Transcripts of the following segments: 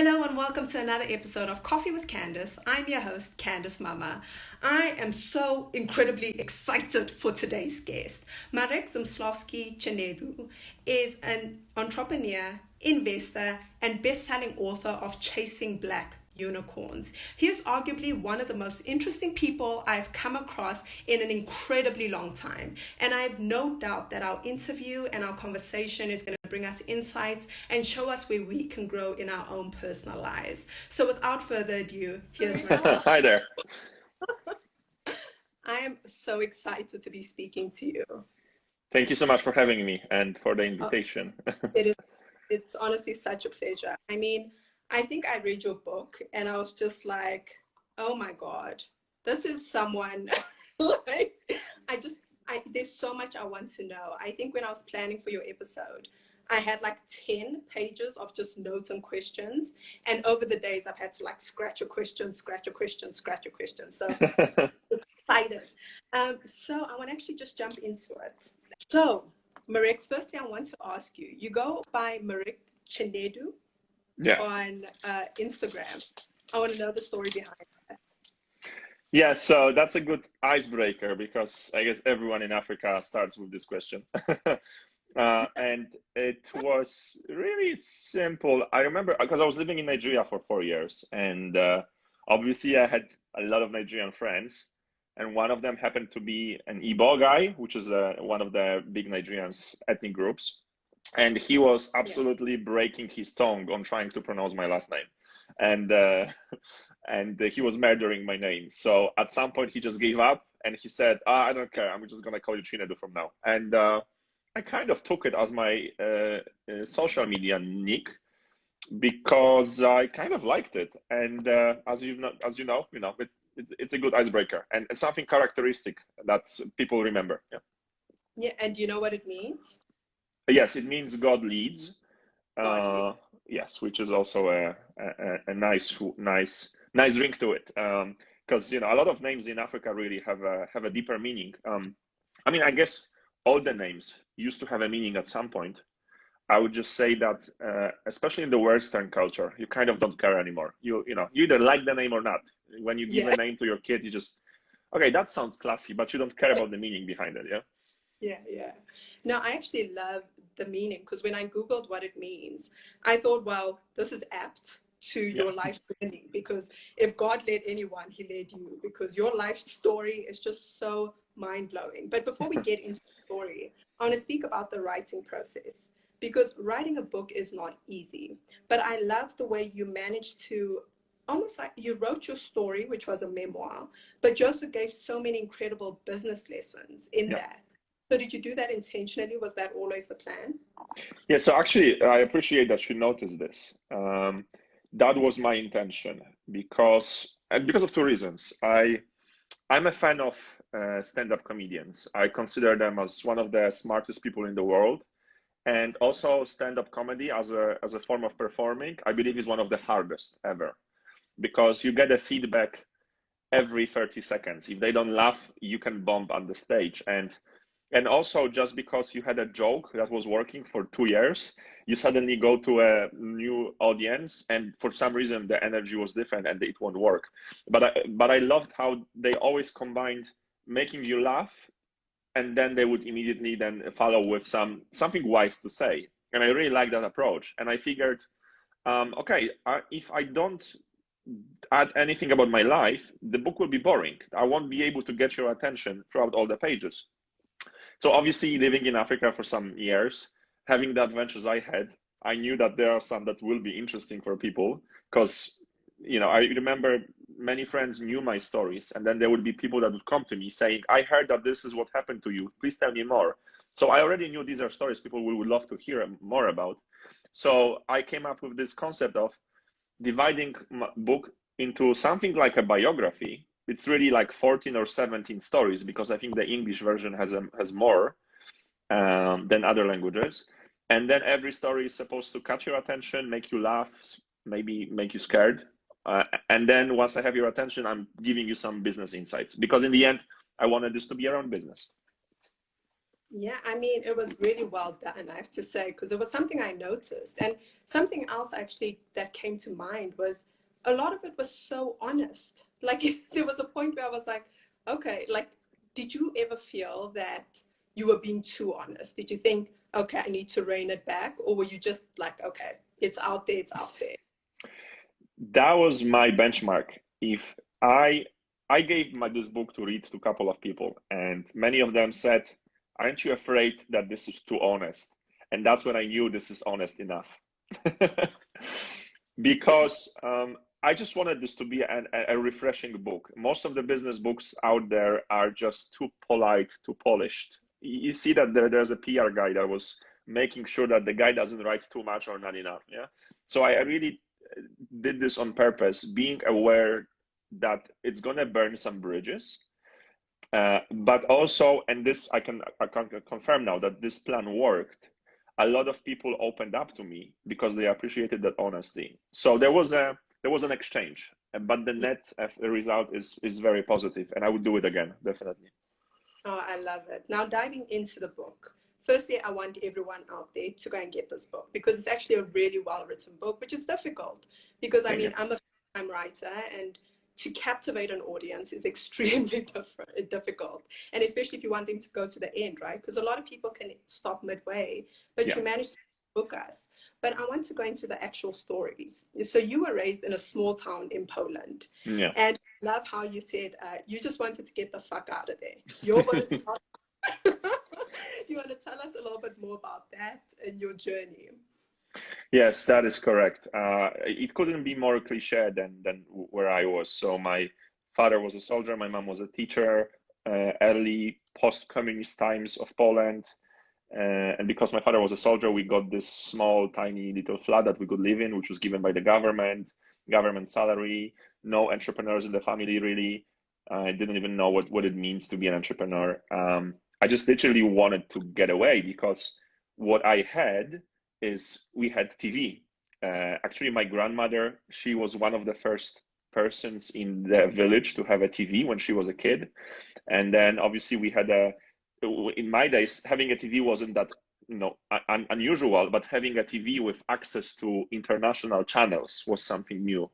Hello and welcome to another episode of Coffee with Candice. I'm your host, Candice Mama. I am so incredibly excited for today's guest. Marek Zmyslowski is an entrepreneur, investor, and best-selling author of Chasing Black Unicorns. He is arguably one of the most interesting people I've come across in an incredibly long time. And I have no doubt that our interview and our conversation is going to bring us insights and show us where we can grow in our own personal lives. So without further ado, here's Marek. Hi there. I am so excited to be speaking to you. Thank you so much for having me and for the invitation. It's honestly such a pleasure. I mean, I think I read your book and I was just like, oh my God, this is someone like, there's so much I want to know. I think when I was planning for your episode, I had like 10 pages of just notes and questions. And over the days, I've had to like scratch a question, scratch a question, scratch a question. So excited. So I want to actually just jump into it. So Marek, firstly, I want to ask you, you go by Marek Chinedu on Instagram. I want to know the story behind that. Yeah, so that's a good icebreaker because I guess everyone in Africa starts with this question. And it was really simple. I remember because I was living in Nigeria for 4 years, and obviously I had a lot of Nigerian friends, and one of them happened to be an Igbo guy, which is one of the big Nigerian ethnic groups. And he was absolutely breaking his tongue on trying to pronounce my last name, and he was murdering my name. So at some point he just gave up and he said, "I don't care. I'm just gonna call you Chinedu from now." And I kind of took it as my social media nick because I kind of liked it. And as you know, it's a good icebreaker and it's something characteristic that people remember. Yeah. Yeah, and do you know what it means? Yes, it means God leads. Yes, which is also a nice ring to it. Because a lot of names in Africa really have a deeper meaning. I mean, I guess all the names used to have a meaning at some point. I would just say that, especially in the Western culture, you kind of don't care anymore. You either like the name or not. When you give a name to your kid, you just, okay, that sounds classy, but you don't care about the meaning behind it. Yeah. Yeah. No, I actually love the meaning because when I Googled what it means, I thought, well, this is apt to your life journey because if God led anyone, he led you because your life story is just so mind-blowing. But before we get into the story, I want to speak about the writing process because writing a book is not easy. But I love the way you managed to almost like you wrote your story, which was a memoir, but you also gave so many incredible business lessons in that. So did you do that intentionally? Was that always the plan? Yeah, so actually, I appreciate that you noticed this. That was my intention because of two reasons. I'm a fan of stand-up comedians. I consider them as one of the smartest people in the world. And also stand-up comedy as a form of performing, I believe is one of the hardest ever because you get a feedback every 30 seconds. If they don't laugh, you can bomb on the stage. And also just because you had a joke that was working for 2 years, you suddenly go to a new audience and for some reason the energy was different and it won't work. But I loved how they always combined making you laugh and then they would immediately then follow with something wise to say. And I really like that approach. And I figured, if I don't add anything about my life, the book will be boring. I won't be able to get your attention throughout all the pages. So obviously living in Africa for some years, having the adventures I had, I knew that there are some that will be interesting for people because, I remember many friends knew my stories and then there would be people that would come to me saying, I heard that this is what happened to you. Please tell me more. So I already knew these are stories people would love to hear more about. So I came up with this concept of dividing my book into something like a biography. It's really like 14 or 17 stories because I think the English version has more than other languages. And then every story is supposed to catch your attention, make you laugh, maybe make you scared. And then once I have your attention, I'm giving you some business insights because in the end, I wanted this to be around business. Yeah, I mean, it was really well done, I have to say, because it was something I noticed. And something else actually that came to mind was a lot of it was so honest. Like, there was a point where I was like, okay, like, did you ever feel that you were being too honest? Did you think, okay, I need to rein it back? Or were you just like, okay, it's out there, it's out there? That was my benchmark. If I gave this book to read to a couple of people, and many of them said, "Aren't you afraid that this is too honest?" And that's when I knew this is honest enough, because I just wanted this to be a refreshing book. Most of the business books out there are just too polite, too polished. You see that there's a PR guy that was making sure that the guy doesn't write too much or not enough. Yeah. So I really did this on purpose, being aware that it's going to burn some bridges. But also, and this I can confirm now that this plan worked. A lot of people opened up to me because they appreciated that honesty. So there was an exchange, but the net result is very positive, and I would do it again, definitely. Oh, I love it. Now, diving into the book. Firstly, I want everyone out there to go and get this book because it's actually a really well written book, which is difficult because I Thank you. mean, I'm a first-time writer and to captivate an audience is extremely difficult. And especially if you want them to go to the end, right? Because a lot of people can stop midway, but Yeah, you manage to book us. But I want to go into the actual stories. So you were raised in a small town in Poland. yeah. And I love how you said you just wanted to get the fuck out of there. Your words. You want to tell us a little bit more about that and your journey? Yes, that is correct. It couldn't be more cliche than where I was. So my father was a soldier, my mom was a teacher, early post-communist times of Poland. And because my father was a soldier, we got this small, tiny little flat that we could live in, which was given by the government salary, no entrepreneurs in the family really. I didn't even know what it means to be an entrepreneur. I just literally wanted to get away because what I had is we had TV. Actually, my grandmother, she was one of the first persons in the village to have a TV when she was a kid. And then obviously we had in my days, having a TV wasn't that unusual, but having a TV with access to international channels was something new.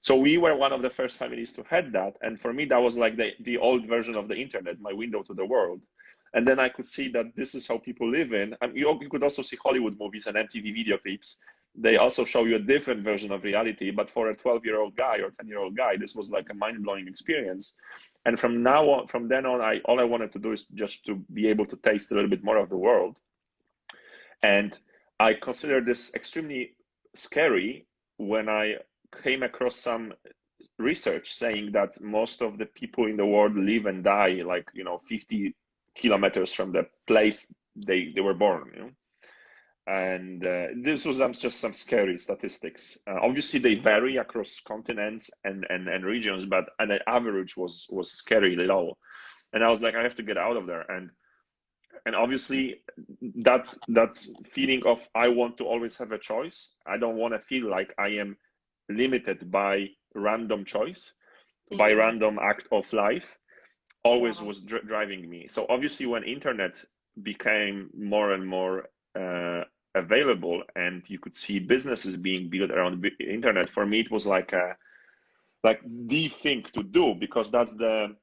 So we were one of the first families to had that, and for me that was like the old version of the internet, my window to the world. And then I could see that this is how people live in. You could also see Hollywood movies and MTV video clips. They also show you a different version of reality, but for a 12-year-old guy or 10-year-old guy, this was like a mind-blowing experience. And from then on, all I wanted to do is just to be able to taste a little bit more of the world. And I consider this extremely scary when I came across some research saying that most of the people in the world live and die like 50 kilometers from the place they were born. And this was just some scary statistics. Obviously, they vary across continents and regions, but an average was scarily low. And I was like, I have to get out of there. And obviously, that feeling of I want to always have a choice. I don't want to feel like I am limited by random choice, by Mm. random act of life. Always Wow. was driving me. So obviously, when internet became more and more available, and you could see businesses being built around the internet, for me it was like the thing to do because that's the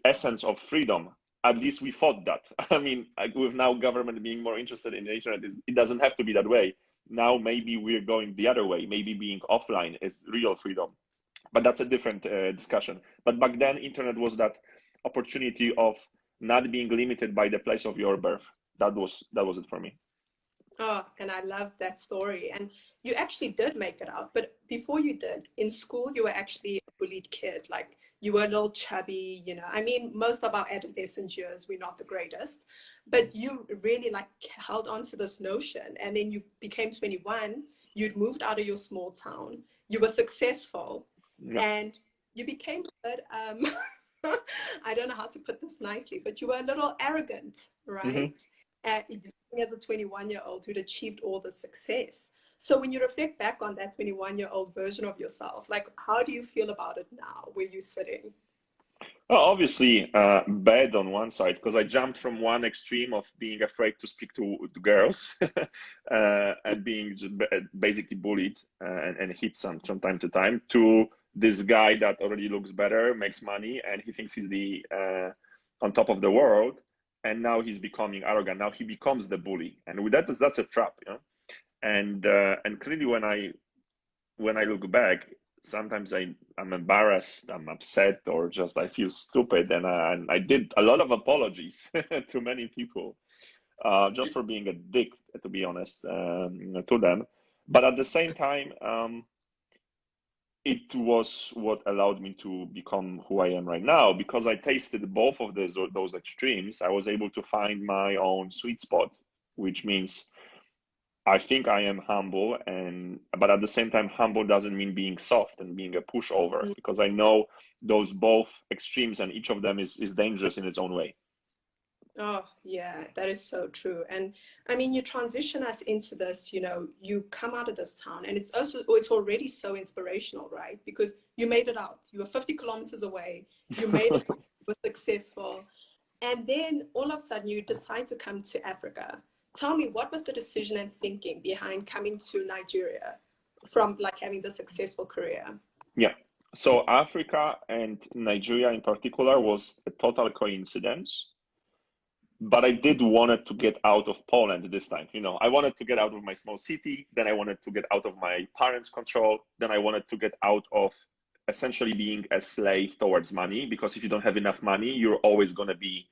essence of freedom. At least we thought that. I mean, with now government being more interested in the internet, it doesn't have to be that way. Now maybe we're going the other way. Maybe being offline is real freedom, but that's a different discussion. But back then, internet was that opportunity of not being limited by the place of your birth. That was it for me. Oh, and I love that story. And you actually did make it out. But before you did, in school, you were actually a bullied kid. Like you were a little chubby, you know. I mean, most of our adolescent years, we're not the greatest. But you really like held on to this notion. And then you became 21. You'd moved out of your small town. You were successful. Yeah. And you became a bit, I don't know how to put this nicely, but you were a little arrogant, Hmm. right? As a 21-year-old who'd achieved all the success. So when you reflect back on that 21-year-old version of yourself, like how do you feel about it now where you're sitting? Well, obviously, bad on one side because I jumped from one extreme of being afraid to speak to girls and being basically bullied and hit some from time to time to this guy that already looks better, makes money, and he thinks he's the on top of the world. And now he's becoming arrogant. Now he becomes the bully, and with that's a trap, you know. And clearly, when I look back, sometimes I'm embarrassed, I'm upset, or just I feel stupid. And I did a lot of apologies to many people just for being a dick, to be honest, to them. But at the same time, it was what allowed me to become who I am right now because I tasted both of those extremes. I was able to find my own sweet spot, which means I think I am humble, and but at the same time, humble doesn't mean being soft and being a pushover because I know those both extremes, and each of them is dangerous in its own way. Oh, yeah, that is so true. And I mean, you transition us into this, you know, you come out of this town and it's already so inspirational, right? Because you made it out. You were 50 kilometers away. You made it, you were successful. And then all of a sudden you decide to come to Africa. Tell me, what was the decision and thinking behind coming to Nigeria from like having the successful career? Yeah. So Africa and Nigeria in particular was a total coincidence, but I did wanted to get out of Poland this time. You know, I wanted to get out of my small city, then I wanted to get out of my parents' control, then I wanted to get out of essentially being a slave towards money because if you don't have enough money, you're always going to be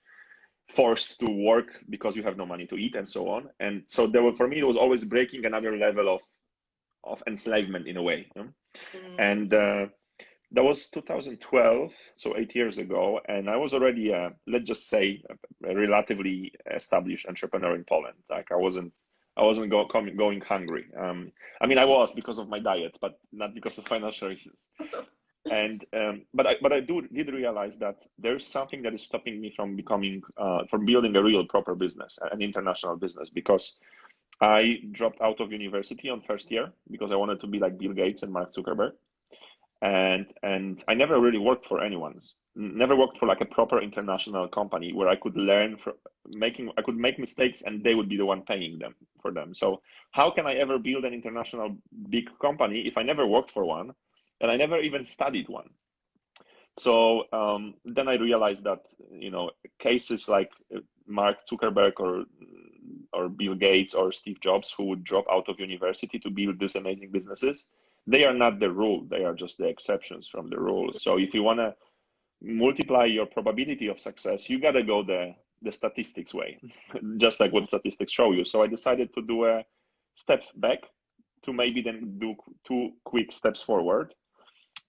forced to work because you have no money to eat and so on. And so there were, for me, it was always breaking another level of enslavement in a way. You know? Mm. And that was 2012, so 8 years ago, and I was already, let's just say, a relatively established entrepreneur in Poland. Like I wasn't going hungry. I mean, I was because of my diet, but not because of financial reasons. And did realize that there's something that is stopping me from from building a real proper business, an international business, because I dropped out of university on first year because I wanted to be like Bill Gates and Mark Zuckerberg, and I never really worked for anyone. Never worked for like a proper international company where I could learn from I could make mistakes and they would be the one paying them for them. So how can I ever build an international big company if I never worked for one and I never even studied one? So then I realized that cases like Mark Zuckerberg or Bill Gates or Steve Jobs, who would drop out of university to build these amazing businesses, they are not the rule. They are just the exceptions from the rule. So if you want to multiply your probability of success, you got to go the statistics way, just like what statistics show you. So I decided to do a step back to maybe then do two quick steps forward.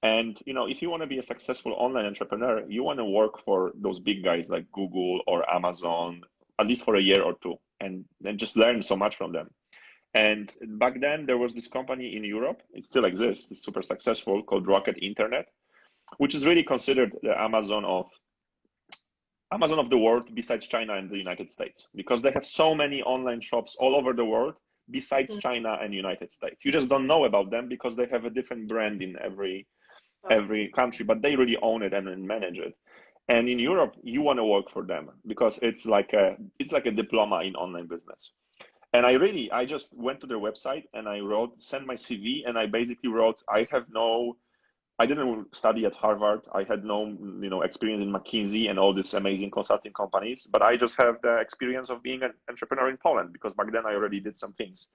And if you want to be a successful online entrepreneur, you want to work for those big guys like Google or Amazon, at least for a year or two, and then just learn so much from them. And back then, there was this company in Europe, it still exists, it's super successful, called Rocket Internet, which is really considered the Amazon of the world besides China and the United States, because they have so many online shops all over the world besides China and United States. You just don't know about them because they have a different brand in every country, but they really own it and manage it. And in Europe, you want to work for them because it's like a diploma in online business. And I just went to their website and I send my CV, and I basically wrote, I didn't study at Harvard. I had no, experience in McKinsey and all these amazing consulting companies, but I just have the experience of being an entrepreneur in Poland because back then I already did some things,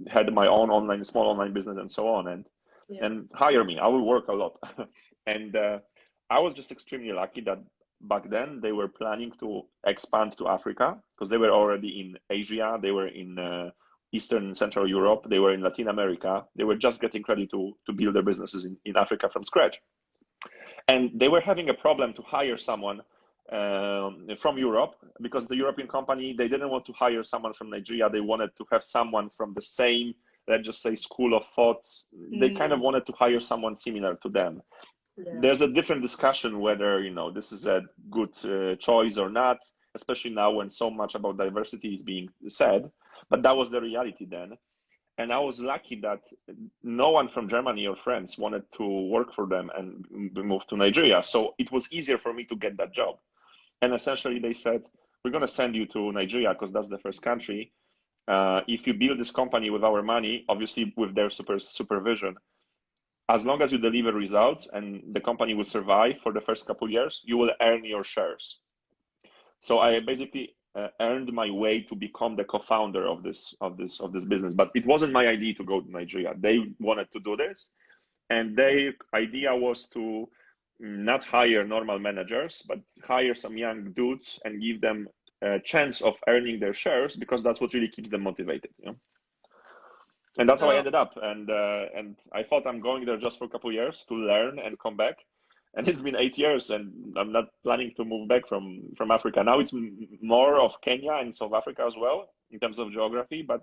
had my own small online business and so on, and hire me. I will work a lot. And I was just extremely lucky that back then they were planning to expand to Africa because they were already in Asia, they were in Eastern and Central Europe, they were in Latin America. They were just getting ready to build their businesses in Africa from scratch. And they were having a problem to hire someone from Europe because the European company, they didn't want to hire someone from Nigeria. They wanted to have someone from the same, let's just say, school of thought. They kind of wanted to hire someone similar to them. There's a different discussion whether this is a good choice or not, especially now when so much about diversity is being said, but that was the reality then. And I was lucky that no one from Germany or France wanted to work for them and move to Nigeria. So it was easier for me to get that job. And essentially they said, we're going to send you to Nigeria because that's the first country. If you build this company with our money, obviously with their supervision, as long as you deliver results and the company will survive for the first couple of years, you will earn your shares. So I basically earned my way to become the co-founder of this business. But it wasn't my idea to go to Nigeria. They wanted to do this, and their idea was to not hire normal managers, but hire some young dudes and give them a chance of earning their shares, because that's what really keeps them motivated. And that's how I ended up. And I thought I'm going there just for a couple of years to learn and come back. And it's been 8 years, and I'm not planning to move back from Africa. Now it's more of Kenya and South Africa as well in terms of geography, but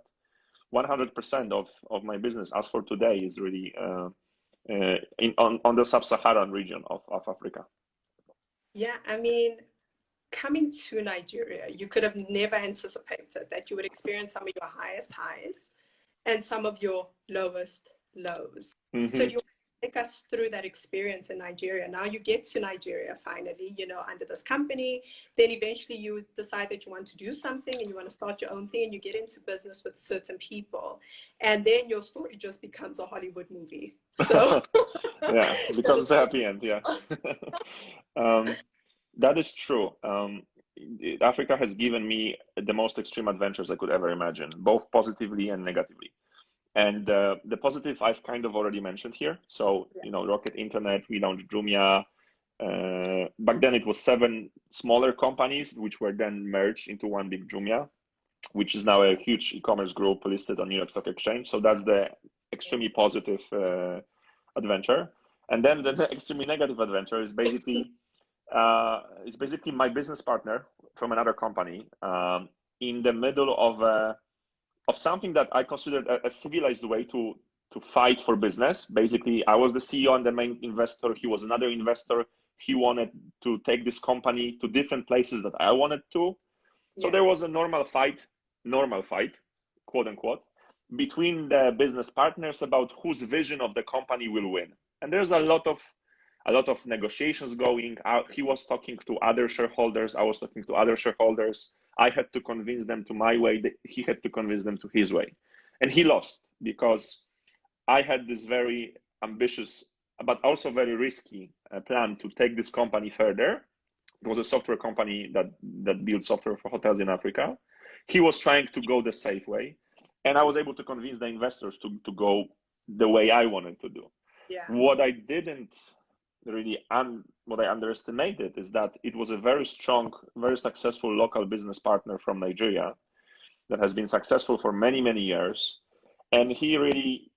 100% of my business as for today is really on the sub-Saharan region of Africa. Yeah, I mean, coming to Nigeria, you could have never anticipated that you would experience some of your highest highs and some of your lowest lows. Mm-hmm. So you take us through that experience in Nigeria. Now you get to Nigeria finally, under this company. Then eventually you decide that you want to do something and you want to start your own thing, and you get into business with certain people. And then your story just becomes a Hollywood movie. So yeah, it becomes a happy end. Yeah. That is true. Africa has given me the most extreme adventures I could ever imagine, both positively and negatively. And the positive I've kind of already mentioned here. So, Rocket Internet, we launched Jumia. Back then it was 7 smaller companies, which were then merged into one big Jumia, which is now a huge e-commerce group listed on New York Stock Exchange. So that's the extremely positive adventure. And then the extremely negative adventure is basically my business partner from another company in the middle of something that I considered a civilized way to fight for business. Basically, I was the CEO and the main investor. He was another investor. He wanted to take this company to different places that I wanted to. So there was a normal fight, quote unquote, between the business partners about whose vision of the company will win. And there's a lot of negotiations going. He was talking to other shareholders. I was talking to other shareholders. I had to convince them to my way. He had to convince them to his way. And he lost because I had this very ambitious, but also very risky plan to take this company further. It was a software company that built software for hotels in Africa. He was trying to go the safe way. And I was able to convince the investors to go the way I wanted to do. Yeah. What I underestimated is that it was a very strong, very successful local business partner from Nigeria that has been successful for many, many years. And he really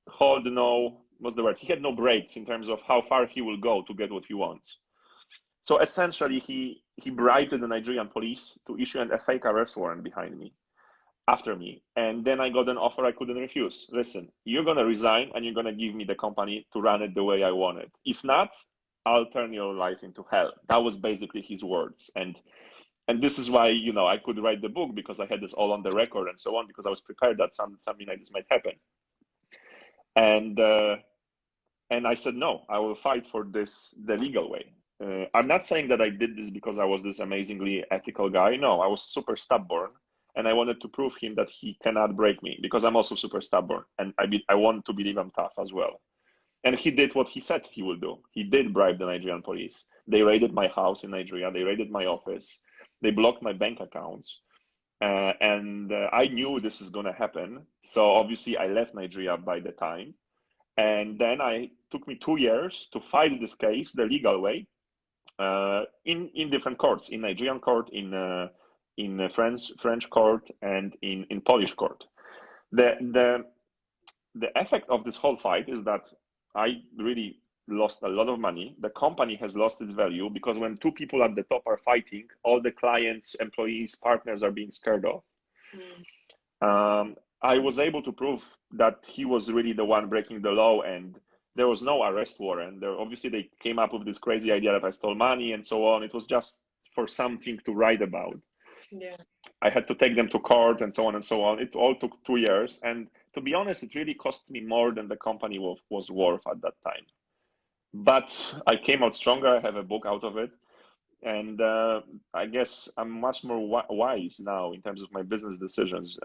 he had no brakes in terms of how far he will go to get what he wants. So essentially, he bribed the Nigerian police to issue a fake arrest warrant after me. And then I got an offer I couldn't refuse. Listen, you're going to resign and you're going to give me the company to run it the way I want it. If not, I'll turn your life into hell. That was basically his words. And this is why, I could write the book, because I had this all on the record and so on, because I was prepared that something like this might happen. And I said, no, I will fight for this the legal way. I'm not saying that I did this because I was this amazingly ethical guy. No, I was super stubborn. And I wanted to prove him that he cannot break me, because I'm also super stubborn. And I want to believe I'm tough as well. And he did what he said he will do. He did bribe the Nigerian police. They raided my house in Nigeria. They raided my office. They blocked my bank accounts. And I knew this is going to happen. So obviously I left Nigeria by the time. And then it took me 2 years to fight this case the legal way in different courts, in Nigerian court, in French court, and in Polish court. The effect of this whole fight is that I really lost a lot of money. The company has lost its value, because when 2 people at the top are fighting, all the clients, employees, partners are being scared off. I was able to prove that he was really the one breaking the law, and there was no arrest warrant. Obviously, they came up with this crazy idea that I stole money and so on. It was just for something to write about. Yeah. I had to take them to court and so on and so on. It all took 2 years. And to be honest, it really cost me more than the company was worth at that time. But I came out stronger. I have a book out of it. And I guess I'm much more wise now in terms of my business decisions.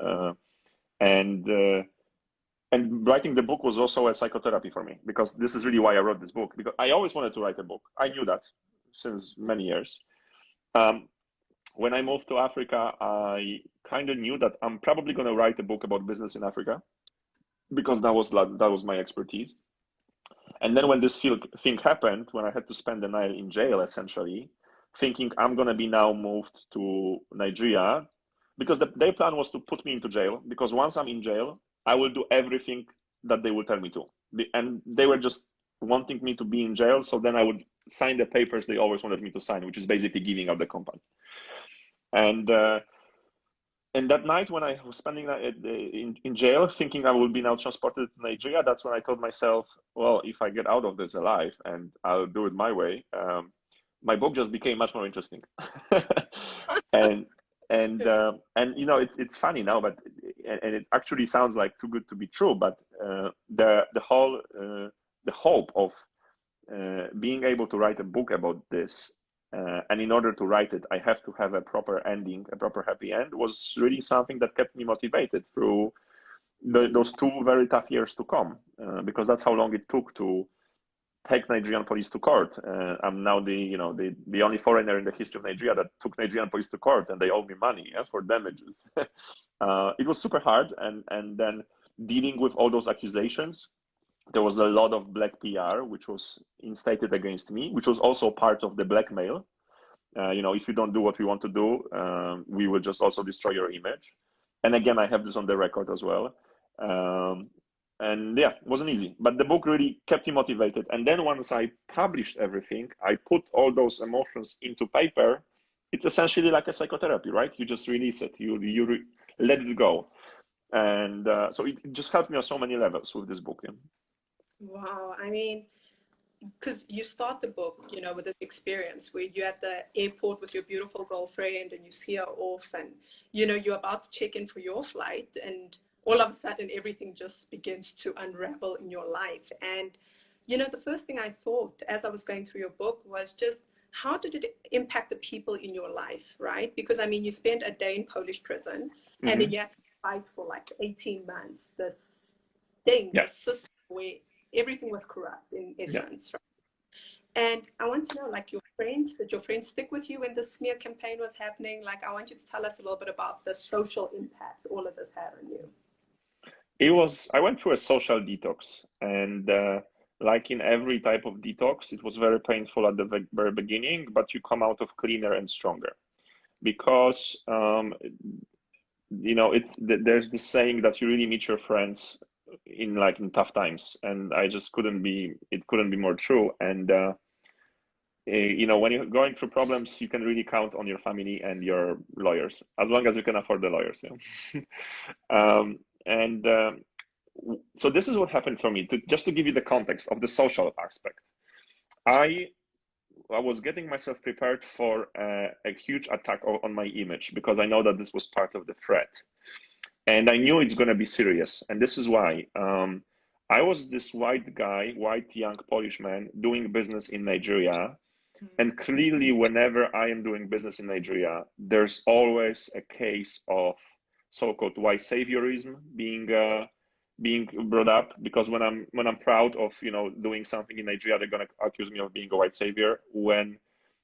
And writing the book was also a psychotherapy for me, because this is really why I wrote this book, because I always wanted to write a book. I knew that since many years. When I moved to Africa, I kind of knew that I'm probably going to write a book about business in Africa, because that was my expertise. And then when this thing happened, when I had to spend the night in jail, essentially, thinking I'm going to be now moved to Nigeria, because their plan was to put me into jail, because once I'm in jail, I will do everything that they will tell me to. And they were just wanting me to be in jail, so then I would sign the papers they always wanted me to sign, which is basically giving up the company. And that night when I was spending in jail, thinking I will be now transported to Nigeria, that's when I told myself, well, if I get out of this alive and I'll do it my way, my book just became much more interesting. and you know, it's funny now, but and it actually sounds like too good to be true, but the hope of being able to write a book about this, and in order to write it, I have to have a proper ending, a proper happy end, was really something that kept me motivated through those 2 very tough years to come, because that's how long it took to take Nigerian police to court. I'm now the only foreigner in the history of Nigeria that took Nigerian police to court, and they owe me money for damages. It was super hard, and then dealing with all those accusations. There was a lot of black PR, which was instated against me, which was also part of the blackmail. If you don't do what we want to do, we will just also destroy your image. And again, I have this on the record as well. And yeah, it wasn't easy, but the book really kept me motivated. And then once I published everything, I put all those emotions into paper. It's essentially like a psychotherapy, right? You just release it, you let it go. And so it just helped me on so many levels with this book. Yeah. Wow. I mean, because you start the book, with this experience where you're at the airport with your beautiful girlfriend and you see her off, and, you're about to check in for your flight, and all of a sudden everything just begins to unravel in your life. And, the first thing I thought as I was going through your book was just, how did it impact the people in your life, right? Because, I mean, you spent a day in Polish prison, and then you had to fight for like 18 months, this thing, this system where everything was corrupt in essence, right? And I want to know, like, did your friends stick with you when the smear campaign was happening? Like, I want you to tell us a little bit about the social impact all of this had on you. I went through a social detox, and like in every type of detox, it was very painful at the very beginning, but you come out of cleaner and stronger, because there's this saying that you really meet your friends in tough times, and it couldn't be more true. And when you're going through problems, you can really count on your family and your lawyers, as long as you can afford the lawyers. So this is what happened for me. Just to give you the context of the social aspect, I was getting myself prepared for a huge attack on my image, because I know that this was part of the threat. And I knew it's going to be serious. And this is why I was this white young Polish man doing business in Nigeria. And clearly, whenever I am doing business in Nigeria, there's always a case of so-called white saviorism being brought up. Because when I'm proud of doing something in Nigeria, they're going to accuse me of being a white savior.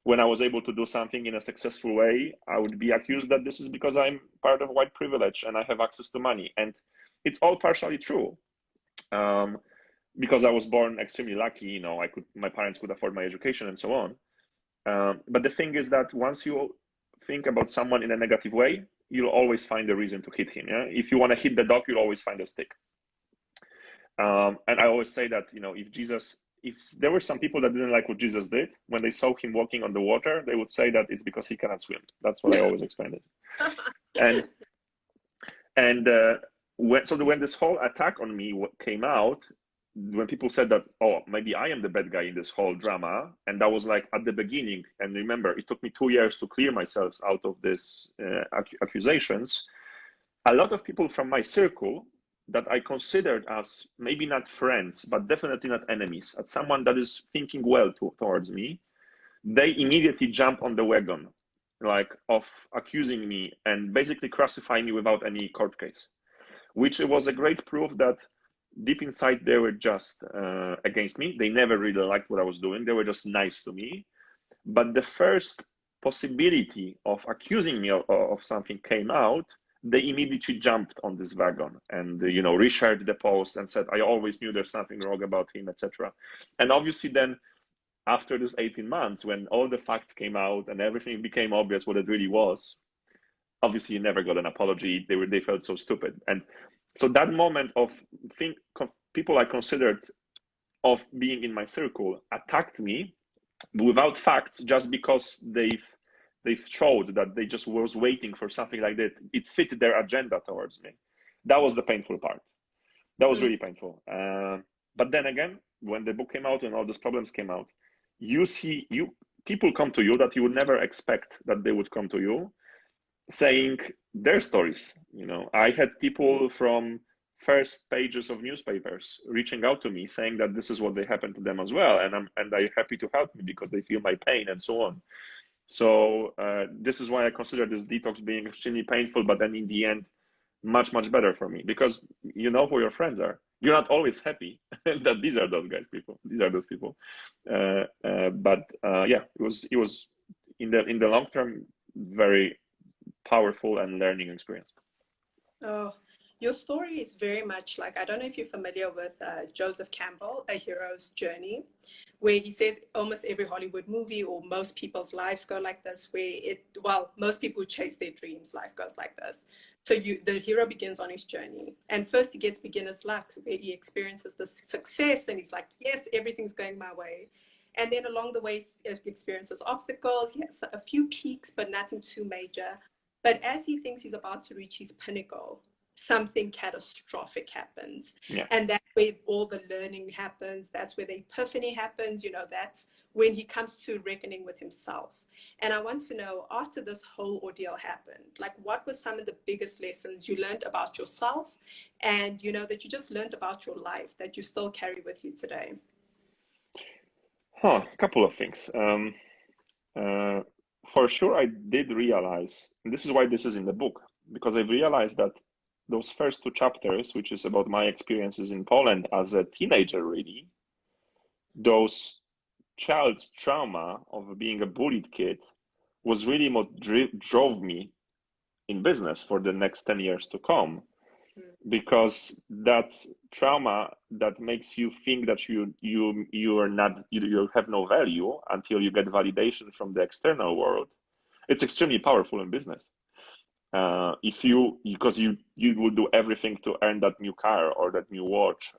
When I was able to do something in a successful way, I would be accused that this is because I'm part of white privilege and I have access to money. And it's all partially true, because I was born extremely lucky. My parents could afford my education and so on. But the thing is that once you think about someone in a negative way, you'll always find a reason to hit him. Yeah? If you want to hit the dog, you'll always find a stick. And I always say that, if there were some people that didn't like what Jesus did, when they saw him walking on the water, they would say that it's because he cannot swim. That's what I always explained it. When this whole attack on me came out, when people said that, oh, maybe I am the bad guy in this whole drama, and that was like at the beginning, and remember, it took me 2 years to clear myself out of this accusations. A lot of people from my circle, that I considered as maybe not friends, but definitely not enemies, as someone that is thinking well towards me, they immediately jump on the wagon, like of accusing me and basically crucify me without any court case, which was a great proof that deep inside they were just against me. They never really liked what I was doing. They were just nice to me. But the first possibility of accusing me of something came out, they immediately jumped on this wagon and reshared the post and said, I always knew there's something wrong about him, etc. And obviously then after this 18 months, when all the facts came out and everything became obvious what it really was, obviously you never got an apology. They felt so stupid. And so that moment of people I considered of being in my circle attacked me without facts, just because they've showed that they just was waiting for something like that. It fit their agenda towards me. That was the painful part. That was really painful. But then again, when the book came out and all those problems came out, people come to you that you would never expect that they would come to you, saying their stories. I had people from first pages of newspapers reaching out to me saying that this is what they happened to them as well, and they're happy to help me because they feel my pain and so on. So this is why I consider this detox being extremely painful, but then in the end, much better for me, because you know who your friends are. You're not always happy that these are those people. These are those people. But yeah, it was in the long term very powerful and learning experience. Oh, your story is very much like, I don't know if you're familiar with Joseph Campbell, A Hero's Journey, where he says almost every Hollywood movie or most people's lives go like this, most people who chase their dreams, life goes like this. So the hero begins on his journey, and first he gets beginner's luck, where he experiences the success and he's like, yes, everything's going my way. And then along the way, he experiences obstacles. He has a few peaks, but nothing too major. But as he thinks he's about to reach his pinnacle, something catastrophic happens. Yeah. And that's where all the learning happens. That's where the epiphany happens. That's when he comes to reckoning with himself. And I want to know, after this whole ordeal happened, like, what were some of the biggest lessons you learned about yourself and, that you just learned about your life that you still carry with you today? A couple of things. For sure, I did realize, and this is why this is in the book, because I've realized that those first two chapters, which is about my experiences in Poland as a teenager, really, those child's trauma of being a bullied kid was really what drove me in business for the next 10 years to come. Because that trauma that makes you think that you have no value until you get validation from the external world, it's extremely powerful in business. Because you will do everything to earn that new car or that new watch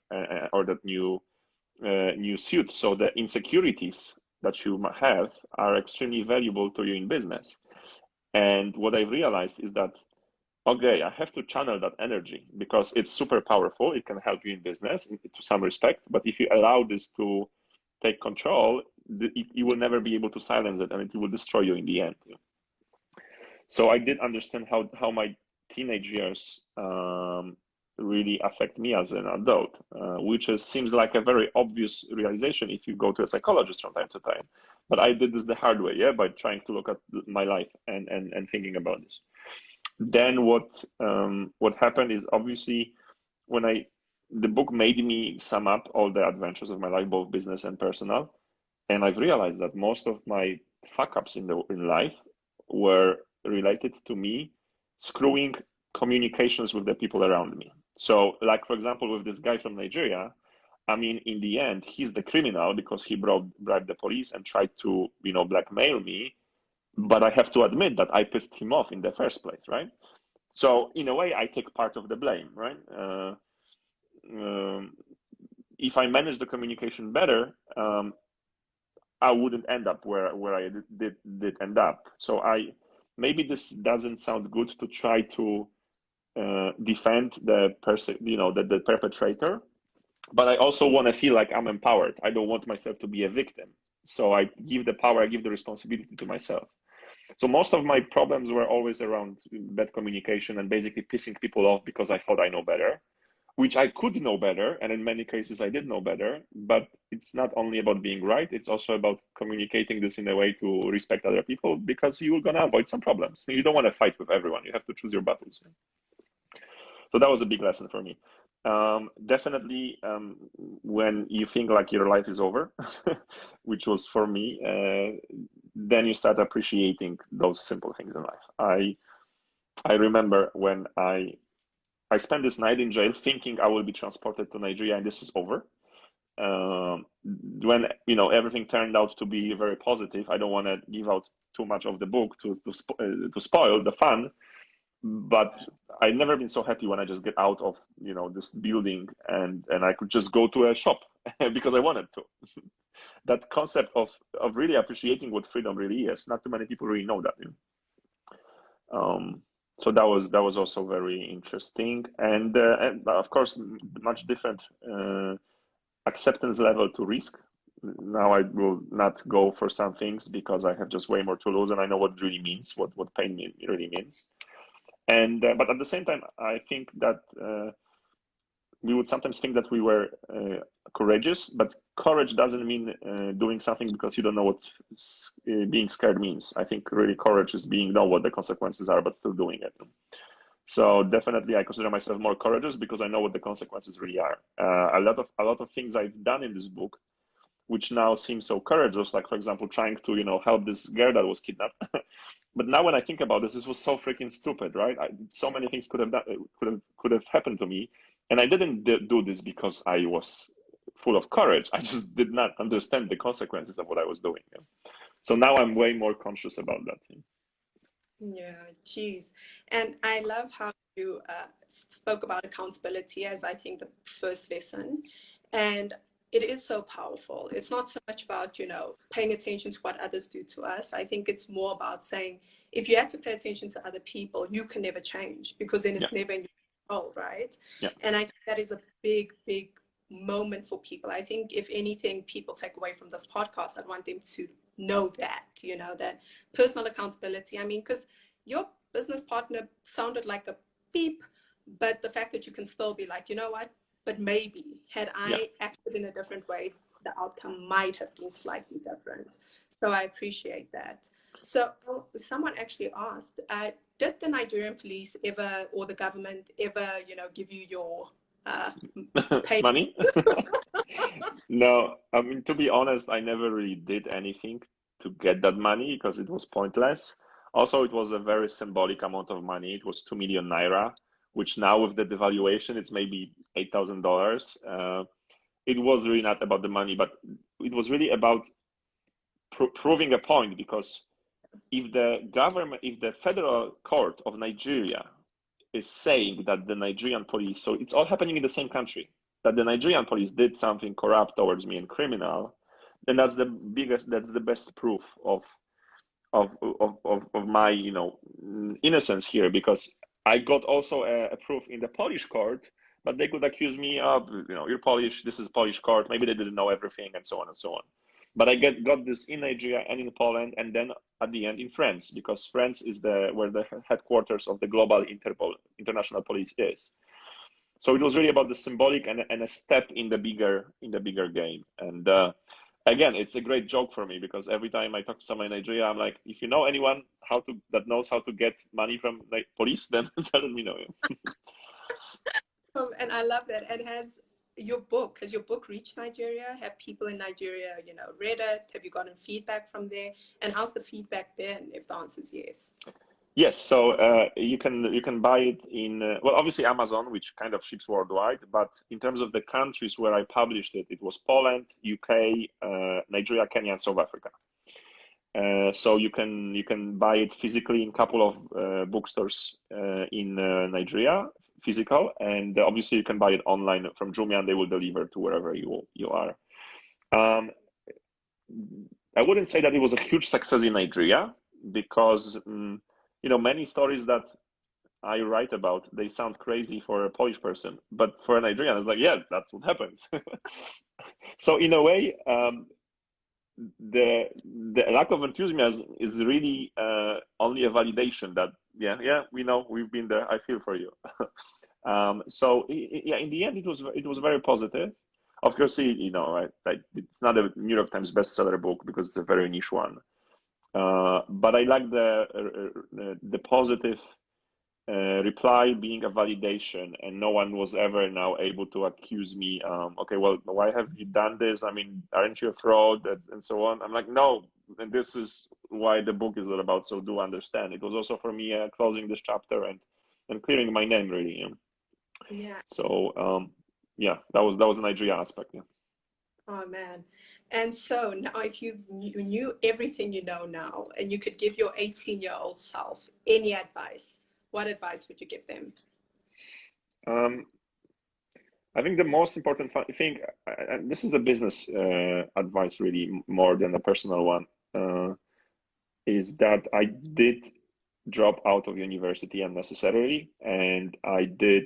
or that new suit. So the insecurities that you have are extremely valuable to you in business. And what I realized is that, okay, I have to channel that energy because it's super powerful. It can help you in business to some respect. But if you allow this to take control, you will never be able to silence it, and it will destroy you in the end. So I did understand how my teenage years really affect me as an adult, which seems like a very obvious realization if you go to a psychologist from time to time. But I did this the hard way, by trying to look at my life and thinking about this. Then what happened is, obviously, when the book made me sum up all the adventures of my life, both business and personal, and I've realized that most of my fuck ups in life were related to me screwing communications with the people around me. So, like, for example, with this guy from Nigeria, I mean, in the end, he's the criminal because he bribed the police and tried to, blackmail me. But I have to admit that I pissed him off in the first place, right? So in a way, I take part of the blame, right? If I manage the communication better, I wouldn't end up where I did end up. So maybe this doesn't sound good to try to defend the perpetrator, but I also want to feel like I'm empowered. I don't want myself to be a victim. So I give the responsibility to myself. So most of my problems were always around bad communication and basically pissing people off because I thought I know better, which I could know better, and in many cases I did know better, but it's not only about being right, it's also about communicating this in a way to respect other people, because you're gonna avoid some problems. You don't want to fight with everyone. You have to choose your battles. So that was a big lesson for me. Definitely, when you think like your life is over, which was for me, then you start appreciating those simple things in life. I remember when I spent this night in jail thinking I will be transported to Nigeria and this is over. When everything turned out to be very positive, I don't want to give out too much of the book to spoil the fun, but I've never been so happy when I just get out of this building and I could just go to a shop because I wanted to. That concept of really appreciating what freedom really is. Not too many people really know that. So that was also very interesting, and of course much different acceptance level to risk. Now I will not go for some things because I have just way more to lose, and I know what it really means, what pain really means. And but at the same time, I think that we would sometimes think that we were courageous, but courage doesn't mean doing something because you don't know what being scared means. I think really courage is being know what the consequences are, but still doing it. So definitely, I consider myself more courageous because I know what the consequences really are. A lot of things I've done in this book, which now seem so courageous, like for example, trying to help this girl that was kidnapped. But now when I think about this was so freaking stupid, right? So many things could have happened to me, and I didn't do this because I was full of courage. I just did not understand the consequences of what I was doing. So now I'm way more conscious about that thing. Yeah, geez. And I love how you spoke about accountability as I think the first lesson. And it is so powerful. It's not so much about, paying attention to what others do to us. I think it's more about saying, if you had to pay attention to other people, you can never change because then it's never in your control, right? Yeah. And I think that is a big, big moment for people. I think if anything people take away from this podcast, I'd want them to know that, that personal accountability. I mean, because your business partner sounded like a beep, but the fact that you can still be like, you know what, but maybe had I acted in a different way, the outcome might have been slightly different. So I appreciate that. So someone actually asked, did the Nigerian police ever, or the government ever, give you your pay money? No, I mean, to be honest, I never really did anything to get that money because it was pointless. Also, it was a very symbolic amount of money. It was 2 million naira, which now with the devaluation, it's maybe $8,000. It was really not about the money, but it was really about proving a point, because if the federal court of Nigeria is saying that the Nigerian police, so it's all happening in the same country, that the Nigerian police did something corrupt towards me and criminal, then that's the best proof of my innocence here, because I got also a proof in the Polish court, but they could accuse me of you're Polish, this is a Polish court, maybe they didn't know everything, and so on and so on. But I got this in Nigeria and in Poland, and then at the end in France, because France is where the headquarters of the global international police is. So it was really about the symbolic and a step in the bigger game. And again, it's a great joke for me, because every time I talk to someone in Nigeria, I'm like, if you know anyone that knows how to get money from the police, then let me know. And I love that. And has your book reached Nigeria? Have people in Nigeria, read it? Have you gotten feedback from there? And how's the feedback been, if the answer is yes? Yes, so you can buy it in well, obviously Amazon, which kind of ships worldwide. But in terms of the countries where I published it, it was Poland, UK, Nigeria, Kenya, and South Africa. So you can buy it physically in a couple of bookstores in Nigeria, physical, and obviously you can buy it online from Jumia, and they will deliver to wherever you are. I wouldn't say that it was a huge success in Nigeria, because many stories that I write about, they sound crazy for a Polish person, but for a Nigerian, it's like, yeah, that's what happens. So in a way, the lack of enthusiasm is really only a validation that, yeah, we know, we've been there, I feel for you. So yeah, in the end, it was very positive. Of course, right, like it's not a New York Times bestseller book because it's a very niche one. But I like the positive reply being a validation, and no one was ever now able to accuse me. Okay, well, why have you done this? I mean, aren't you a fraud and so on? I'm like, no, and this is why the book is all about. So do understand. It was also for me closing this chapter and clearing my name, really. Yeah. So yeah, that was an Nigeria aspect. Yeah. Oh man. And so now if you knew everything you know now and you could give your 18-year-old self any advice, what advice would you give them? Um, I think the most important thing, and this is the business advice really more than a personal one, is that I did drop out of university unnecessarily, and I did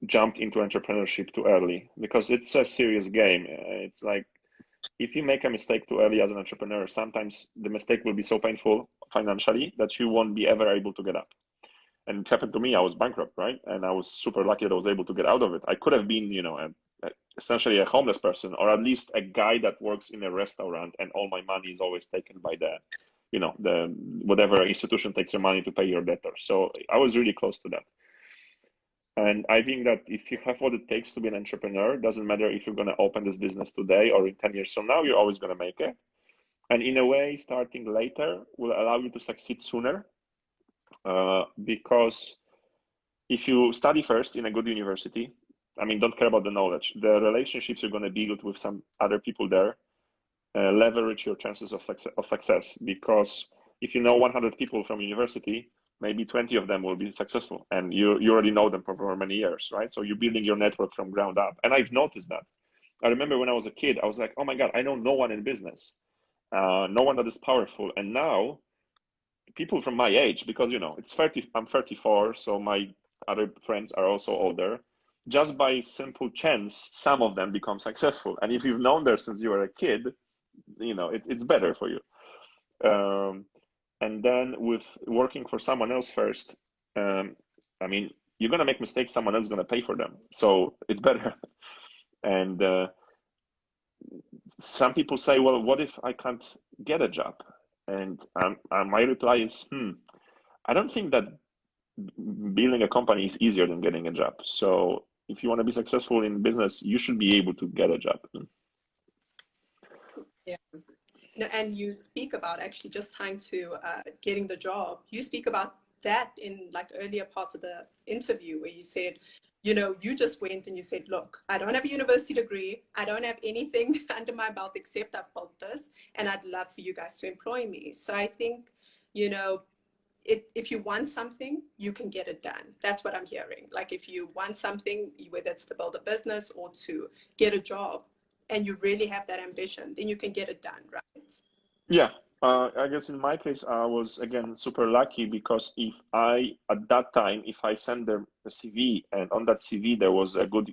jumped into entrepreneurship too early because it's a serious game. It's like if you make a mistake too early as an entrepreneur, sometimes the mistake will be so painful financially that you won't be ever able to get up. And it happened to me. I was bankrupt, right? And I was super lucky that I was able to get out of it. I could have been, essentially a homeless person, or at least a guy that works in a restaurant, and all my money is always taken by the whatever institution takes your money to pay your debtors. So I was really close to that. And I think that if you have what it takes to be an entrepreneur, doesn't matter if you're going to open this business today or in 10 years from now, you're always going to make it. And in a way, starting later will allow you to succeed sooner, because if you study first in a good university, I mean, don't care about the knowledge, the relationships you're going to build with some other people there leverage your chances of success. Because if you know 100 people from university, maybe 20 of them will be successful, and you already know them for many years, right? So you're building your network from ground up. And I've noticed that. I remember when I was a kid, I was like, oh my God, I know no one in business, no one that is powerful. And now people from my age, because it's 30, I'm 34, so my other friends are also older. Just by simple chance, some of them become successful. And if you've known them since you were a kid, it's better for you. And then with working for someone else first, I mean, you're gonna make mistakes, someone else is gonna pay for them, so it's better. And some people say, well, what if I can't get a job? And my reply is, I don't think that building a company is easier than getting a job. So if you want to be successful in business, you should be able to get a job. Yeah. No, and you speak about actually just time to getting the job. You speak about that in like earlier parts of the interview where you said, you just went and you said, look, I don't have a university degree. I don't have anything under my belt except I've built this, and I'd love for you guys to employ me. So I think, if you want something, you can get it done. That's what I'm hearing. Like if you want something, whether it's to build a business or to get a job, and you really have that ambition, then you can get it done, right? Yeah, I guess in my case, I was again super lucky because at that time, if I send them a CV, and on that CV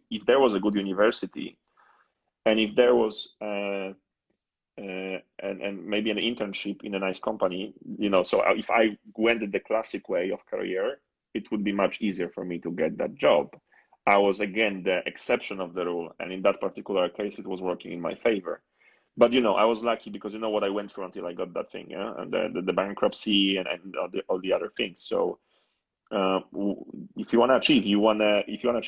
if there was a good university, and if there was and maybe an internship in a nice company, so if I went the classic way of career, it would be much easier for me to get that job. I was again the exception of the rule, and in that particular case, it was working in my favor. But I was lucky because what I went through until I got that thing, yeah, and the bankruptcy and all the other things. So if you want to achieve,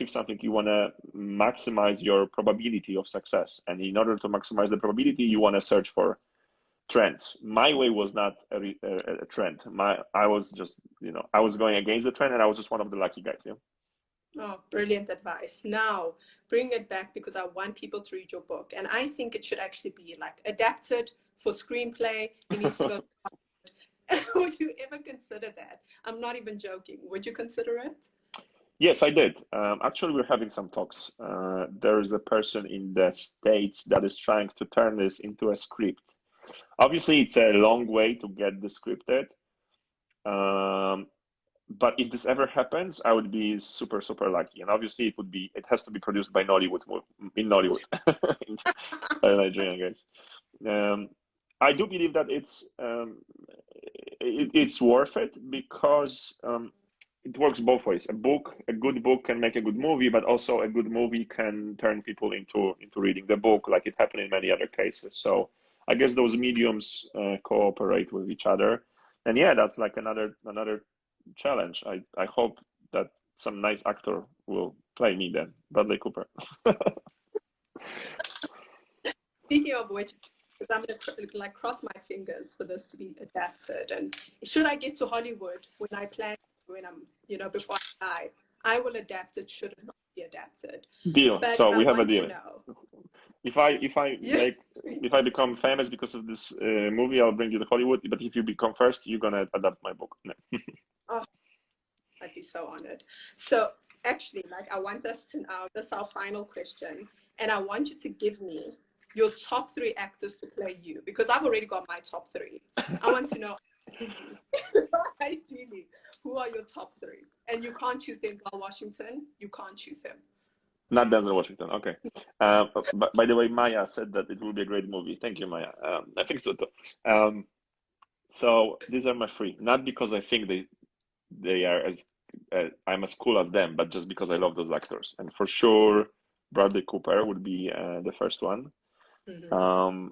something, you want to maximize your probability of success. And in order to maximize the probability, you want to search for trends. My way was not a trend. I was just, I was going against the trend, and I was just one of the lucky guys. Yeah. Oh, brilliant advice. Now, bring it back because I want people to read your book. And I think it should actually be like adapted for screenplay. It needs to go. Would you ever consider that? I'm not even joking. Would you consider it? Yes, I did. Actually, we're having some talks. There is a person in the States that is trying to turn this into a script. Obviously, it's a long way to get the scripted. But if this ever happens, I would be super, super lucky. And obviously, it has to be produced by Nollywood, in Nollywood, by Nigerian guys. I do believe that it's worth it because it works both ways. A good book can make a good movie, but also a good movie can turn people into reading the book, like it happened in many other cases. So I guess those mediums cooperate with each other, and yeah, that's like another challenge. I hope that some nice actor will play me then, Bradley Cooper. Speaking of which, because I'm gonna like cross my fingers for this to be adapted. And should I get to Hollywood when I plan, when I'm, before I die, I will adapt it. Should it not be adapted? Deal. But So I we have a want to deal. know. Yeah. If I become famous because of this movie, I'll bring you to Hollywood. But if you become first, you're gonna adapt my book. No. Oh, I'd be so honored. So actually, like, I want us to now, this is our final question, and I want you to give me your top 3 actors to play you, because I've already got my top 3. I want to know, ideally, who are your top 3? And you can't choose Denzel Washington. You can't choose him. Not Denzel Washington. Okay. But by the way, Maya said that it will be a great movie. Thank you, Maya. I think so too. So these are my 3. Not because I think they are as I'm as cool as them, but just because I love those actors. And for sure, Bradley Cooper would be the first one. Mm-hmm.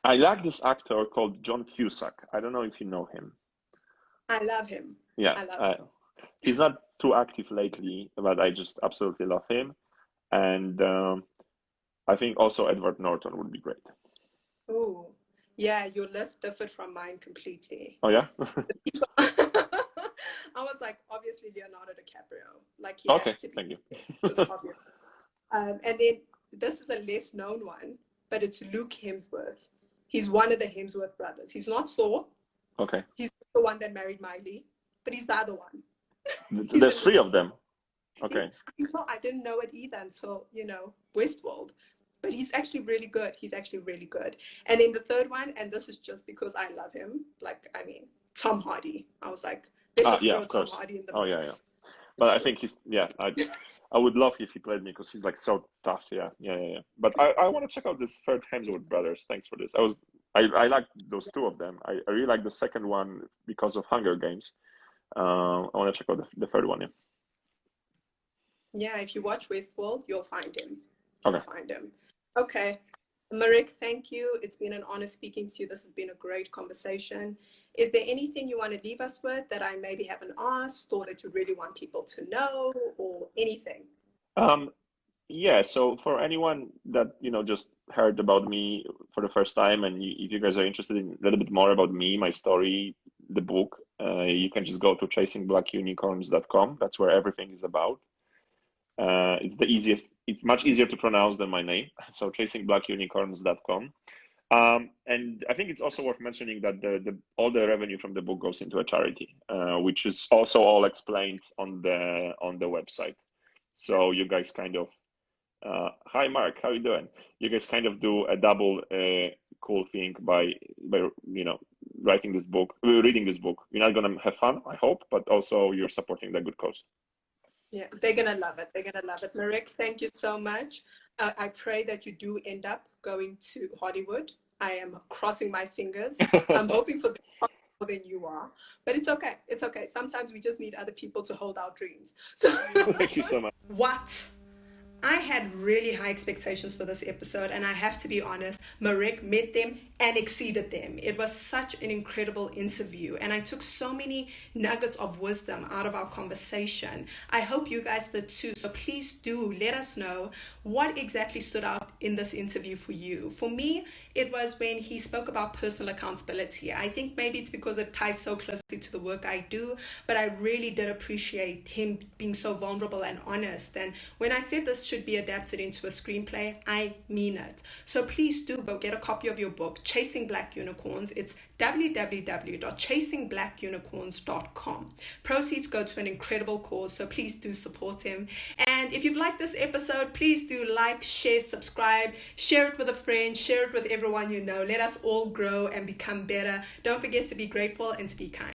I like this actor called John Cusack. I don't know if you know him. I love him. Yeah, I love him. he's not too active lately, but I just absolutely love him. And I think also Edward Norton would be great. Oh, yeah, your list differed from mine completely. Oh yeah? I was like, obviously Leonardo DiCaprio. Like, he Okay, has to be. thank you. It was obvious. And then this is a less known one, but it's Luke Hemsworth. He's one of the Hemsworth brothers. He's not Thor. Okay. He's the one that married Miley, but he's the other one. There's 3 of them. Okay. I didn't know it either until, Westworld. But he's actually really good. He's actually really good. And then the third one, and this is just because I love him, Tom Hardy. I was like, let's just throw Tom Hardy in the mix. Yeah. But I think I would love if he played me because he's like so tough. Yeah. But I want to check out this third Hemsworth brothers. Thanks for this. I like those 2 of them. I really like the second one because of Hunger Games. I want to check out the third one. Yeah. Yeah, if you watch Westworld, you'll find him. Okay. Okay. Marek, thank you. It's been an honor speaking to you. This has been a great conversation. Is there anything you want to leave us with that I maybe haven't asked, or that you really want people to know, or anything? Yeah, so for anyone that just heard about me for the first time, and if you guys are interested in a little bit more about me, my story, the book, you can just go to chasingblackunicorns.com. That's where everything is about. It's much easier to pronounce than my name, so chasingblackunicorns.com. And I think it's also worth mentioning that all the revenue from the book goes into a charity, which is also all explained on the website. So you guys kind of, hi Mark, how you doing? You guys kind of do a double cool thing by writing this book, reading this book. You're not gonna have fun, I hope, but also you're supporting the good cause. Yeah, they're gonna love it. They're gonna love it. Marek, thank you so much. I pray that you do end up going to Hollywood. I am crossing my fingers. I'm hoping for more than you are, but it's okay. It's okay. Sometimes we just need other people to hold our dreams. So thank you so much. What? I had really high expectations for this episode, and I have to be honest, Marek met them and exceeded them. It was such an incredible interview, and I took so many nuggets of wisdom out of our conversation. I hope you guys did too, so please do let us know what exactly stood out in this interview for you. For me, it was when he spoke about personal accountability. I think maybe it's because it ties so closely to the work I do, but I really did appreciate him being so vulnerable and honest. And when I said this should be adapted into a screenplay, I mean it. So please do go get a copy of your book, Chasing Black Unicorns. It's www.chasingblackunicorns.com. Proceeds go to an incredible cause, so please do support him. And if you've liked this episode, please do like, share, subscribe, share it with a friend, share it with everyone you know. Let us all grow and become better. Don't forget to be grateful and to be kind.